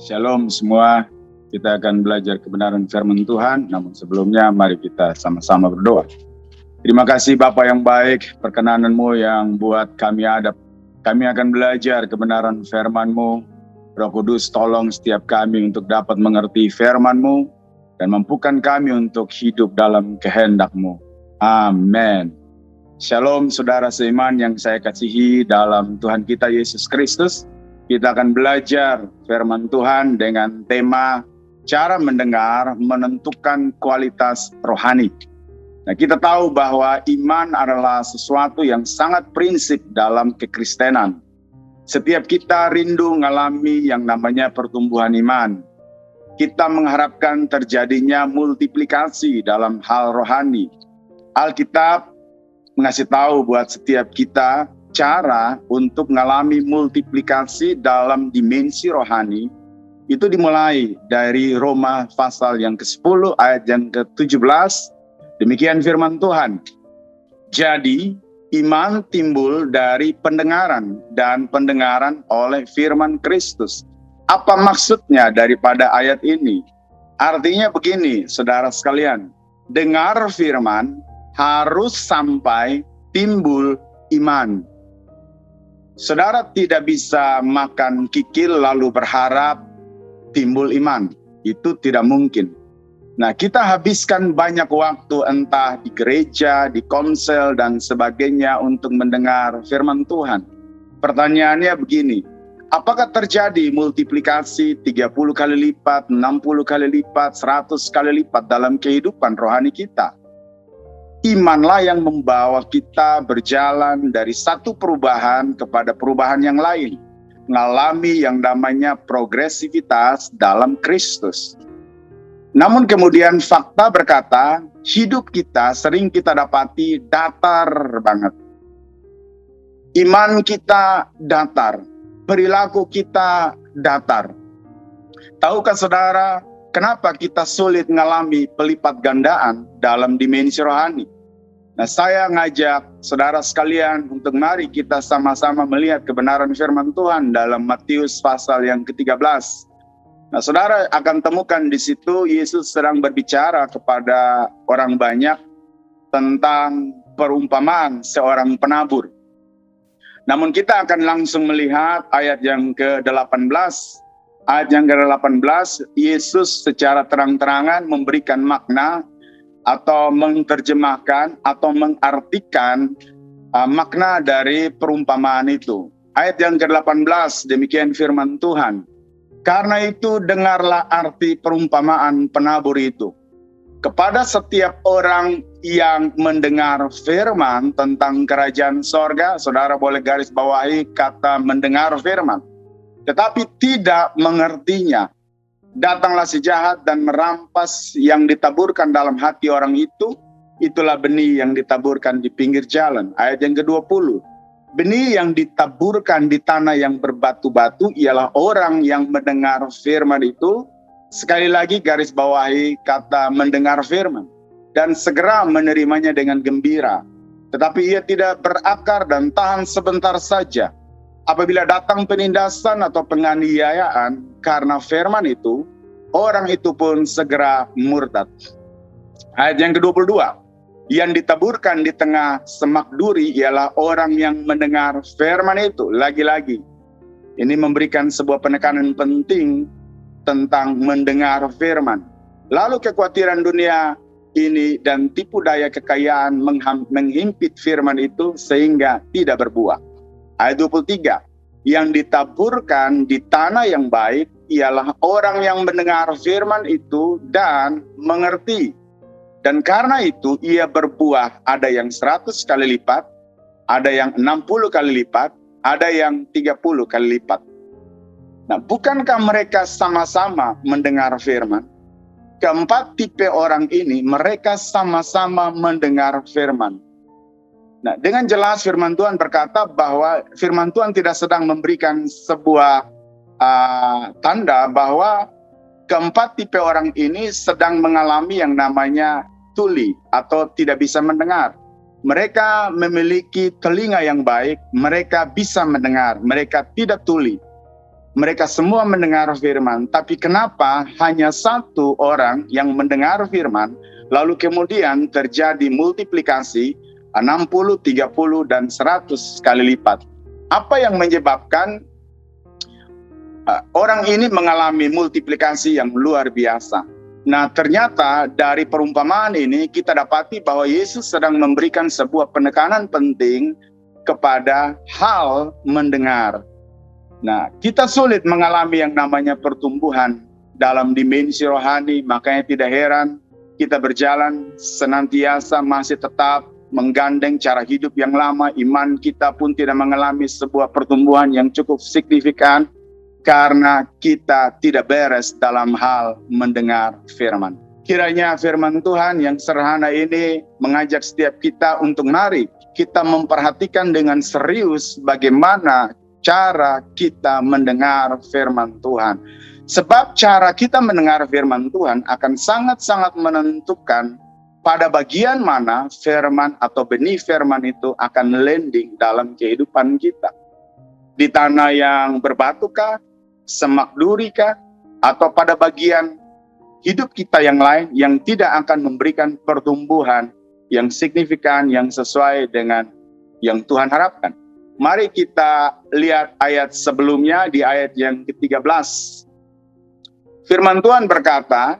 Shalom semua, kita akan belajar kebenaran firman Tuhan, namun sebelumnya mari kita sama-sama berdoa. Terima kasih Bapa yang baik, perkenanan-Mu yang buat kami ada. Kami akan belajar kebenaran firman-Mu. Roh Kudus tolong setiap kami untuk dapat mengerti firman-Mu dan mampukan kami untuk hidup dalam kehendak-Mu. Amin. Shalom saudara seiman yang saya kasihi dalam Tuhan kita Yesus Kristus. Kita akan belajar firman Tuhan dengan tema cara mendengar menentukan kualitas rohani. Nah, kita tahu bahwa iman adalah sesuatu yang sangat prinsip dalam kekristenan. Setiap kita rindu mengalami yang namanya pertumbuhan iman. Kita mengharapkan terjadinya multiplikasi dalam hal rohani. Alkitab mengasih tahu buat setiap kita cara untuk mengalami multiplikasi dalam dimensi rohani itu dimulai dari Roma pasal yang ke-10 ayat yang ke-17. Demikian firman Tuhan. Jadi iman timbul dari pendengaran dan pendengaran oleh firman Kristus. Apa maksudnya daripada ayat ini? Artinya begini, saudara sekalian. Dengar firman harus sampai timbul iman. Saudara tidak bisa makan kikil lalu berharap timbul iman. Itu tidak mungkin. Nah, kita habiskan banyak waktu entah di gereja, di komsel, dan sebagainya untuk mendengar firman Tuhan. Pertanyaannya begini, apakah terjadi multiplikasi 30 kali lipat, 60 kali lipat, 100 kali lipat dalam kehidupan rohani kita? Imanlah yang membawa kita berjalan dari satu perubahan kepada perubahan yang lain. Mengalami yang namanya progresivitas dalam Kristus. Namun kemudian fakta berkata, hidup kita sering kita dapati datar banget. Iman kita datar, perilaku kita datar. Tahukah saudara, kenapa kita sulit mengalami pelipat gandaan dalam dimensi rohani? Nah, saya ngajak saudara sekalian untuk mari kita sama-sama melihat kebenaran firman Tuhan dalam Matius pasal yang ke-13. Nah, saudara akan temukan di situ Yesus sedang berbicara kepada orang banyak tentang perumpamaan seorang penabur. Namun kita akan langsung melihat ayat yang ke-18. Ayat yang ke-18, Yesus secara terang-terangan memberikan makna atau menerjemahkan atau mengartikan makna dari perumpamaan itu. Ayat yang ke-18, demikian firman Tuhan. Karena itu dengarlah arti perumpamaan penabur itu. Kepada setiap orang yang mendengar firman tentang kerajaan sorga, saudara boleh garis bawahi kata mendengar firman, tetapi tidak mengertinya. Datanglah si jahat dan merampas yang ditaburkan dalam hati orang itu. Itulah benih yang ditaburkan di pinggir jalan. Ayat yang ke-20. Benih yang ditaburkan di tanah yang berbatu-batu ialah orang yang mendengar firman itu. Sekali lagi garis bawahi kata mendengar firman. Dan segera menerimanya dengan gembira. Tetapi ia tidak berakar dan tahan sebentar saja. Apabila datang penindasan atau penganiayaan karena firman itu, orang itu pun segera murtad. Ayat yang ke-22. Yang ditaburkan di tengah semak duri ialah orang yang mendengar firman itu. Lagi-lagi, ini memberikan sebuah penekanan penting tentang mendengar firman. Lalu kekhawatiran dunia ini dan tipu daya kekayaan menghimpit firman itu sehingga tidak berbuah. Ayat 23, yang ditaburkan di tanah yang baik ialah orang yang mendengar firman itu dan mengerti. Dan karena itu ia berbuah, ada yang 100 kali lipat, ada yang 60 kali lipat, ada yang 30 kali lipat. Nah, bukankah mereka sama-sama mendengar firman? Keempat tipe orang ini, mereka sama-sama mendengar firman. Nah, dengan jelas firman Tuhan berkata bahwa firman Tuhan tidak sedang memberikan sebuah tanda bahwa keempat tipe orang ini sedang mengalami yang namanya tuli atau tidak bisa mendengar. Mereka memiliki telinga yang baik, mereka bisa mendengar, mereka tidak tuli. mereka semua mendengar firman, tapi kenapa hanya satu orang yang mendengar firman, lalu kemudian terjadi multiplikasi 60, 30, dan 100 kali lipat? Apa yang menyebabkan orang ini mengalami multiplikasi yang luar biasa? Nah, ternyata dari perumpamaan ini kita dapati bahwa Yesus sedang memberikan sebuah penekanan penting kepada hal mendengar. Nah, kita sulit mengalami yang namanya pertumbuhan dalam dimensi rohani, makanya tidak heran kita berjalan senantiasa masih tetap menggandeng cara hidup yang lama, iman kita pun tidak mengalami sebuah pertumbuhan yang cukup signifikan karena kita tidak beres dalam hal mendengar firman. Kiranya firman Tuhan yang sederhana ini mengajak setiap kita untuk mari kita memperhatikan dengan serius bagaimana cara kita mendengar firman Tuhan. Sebab cara kita mendengar firman Tuhan akan sangat-sangat menentukan pada bagian mana firman atau benih firman itu akan landing dalam kehidupan kita. Di tanah yang berbatukah, semak durikah, atau pada bagian hidup kita yang lain yang tidak akan memberikan pertumbuhan yang signifikan, yang sesuai dengan yang Tuhan harapkan. Mari kita lihat ayat sebelumnya di ayat yang ke-13. Firman Tuhan berkata,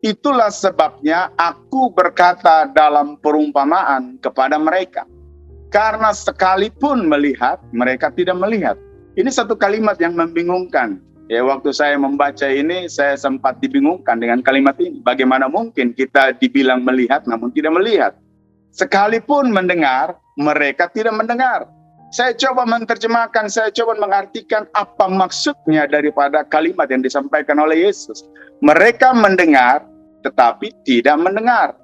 itulah sebabnya aku berkata dalam perumpamaan kepada mereka. Karena sekalipun melihat, mereka tidak melihat. Ini satu kalimat yang membingungkan. Ya, waktu saya membaca ini, saya sempat dibingungkan dengan kalimat ini. Bagaimana mungkin kita dibilang melihat namun tidak melihat? Sekalipun mendengar, mereka tidak mendengar. Saya coba menerjemahkan, saya coba mengartikan apa maksudnya daripada kalimat yang disampaikan oleh Yesus. Mereka mendengar, tetapi tidak mendengar.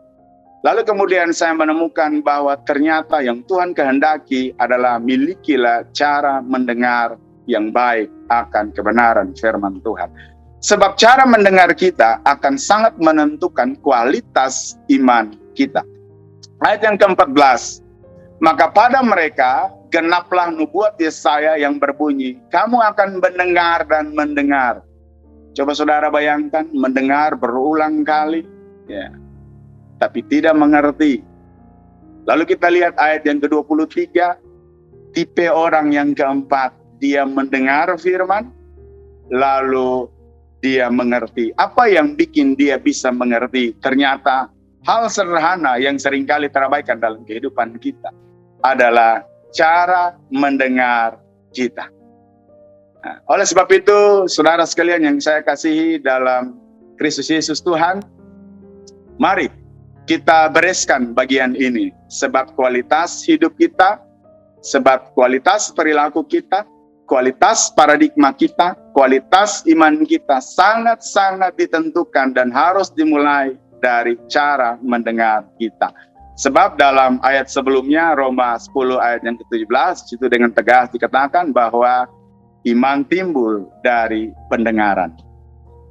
Lalu kemudian saya menemukan bahwa ternyata yang Tuhan kehendaki adalah milikilah cara mendengar yang baik akan kebenaran firman Tuhan. Sebab cara mendengar kita akan sangat menentukan kualitas iman kita. Ayat yang ke-14. Maka pada mereka genaplah nubuat Yesaya yang berbunyi, kamu akan mendengar dan mendengar. Coba saudara bayangkan, mendengar berulang kali, ya, tapi tidak mengerti. Lalu kita lihat ayat yang ke-23, tipe orang yang keempat, dia mendengar firman, lalu dia mengerti. Apa yang bikin dia bisa mengerti? Ternyata hal sederhana yang seringkali terabaikan dalam kehidupan kita adalah cara mendengar kita. Nah, oleh sebab itu, saudara sekalian yang saya kasihi dalam Kristus Yesus Tuhan, mari kita bereskan bagian ini. Sebab kualitas hidup kita, sebab kualitas perilaku kita, kualitas paradigma kita, kualitas iman kita sangat-sangat ditentukan dan harus dimulai dari cara mendengar kita. Sebab dalam ayat sebelumnya, Roma 10 ayat yang ke-17, situ dengan tegas dikatakan bahwa iman timbul dari pendengaran.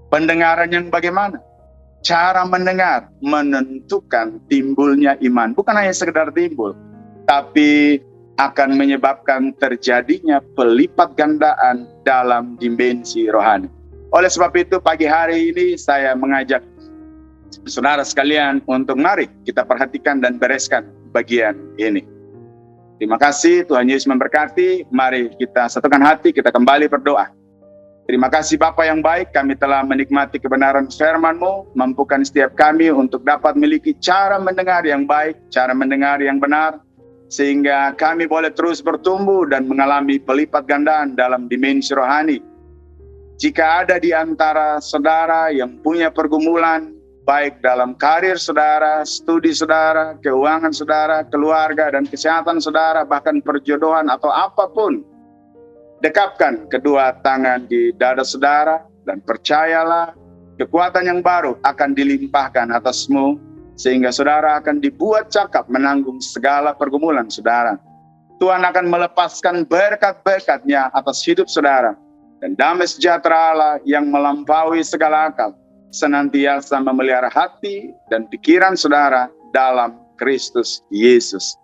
Pendengaran yang bagaimana? Cara mendengar menentukan timbulnya iman. Bukan hanya sekedar timbul, tapi akan menyebabkan terjadinya pelipat gandaan dalam dimensi rohani. Oleh sebab itu, pagi hari ini saya mengajak saudara sekalian untuk mari kita perhatikan dan bereskan bagian ini. Terima kasih, Tuhan Yesus memberkati. Mari kita satukan hati, kita kembali berdoa. Terima kasih Bapa yang baik, kami telah menikmati kebenaran firman-Mu, mampukan setiap kami untuk dapat memiliki cara mendengar yang baik, cara mendengar yang benar, sehingga kami boleh terus bertumbuh dan mengalami pelipat gandaan dalam dimensi rohani. Jika ada di antara saudara yang punya pergumulan, baik dalam karir saudara, studi saudara, keuangan saudara, keluarga dan kesehatan saudara, bahkan perjodohan atau apapun, dekapkan kedua tangan di dada saudara dan percayalah kekuatan yang baru akan dilimpahkan atasmu, sehingga saudara akan dibuat cakap menanggung segala pergumulan saudara. Tuhan akan melepaskan berkat-berkat-Nya atas hidup saudara, dan damai sejahtera Allah yang melampaui segala akal senantiasa memelihara hati dan pikiran saudara dalam Kristus Yesus.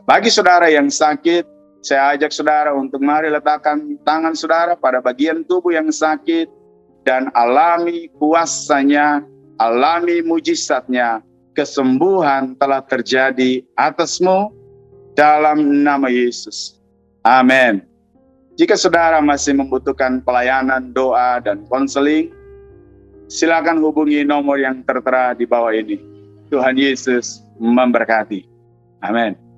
Bagi saudara yang sakit, Saya ajak saudara untuk mari letakkan tangan saudara pada bagian tubuh yang sakit dan alami kuasanya, alami mujizatnya. Kesembuhan telah terjadi atasmu dalam nama Yesus. Amin. Jika saudara masih membutuhkan pelayanan, doa, dan konseling, silakan hubungi nomor yang tertera di bawah ini. Tuhan Yesus memberkati. Amin.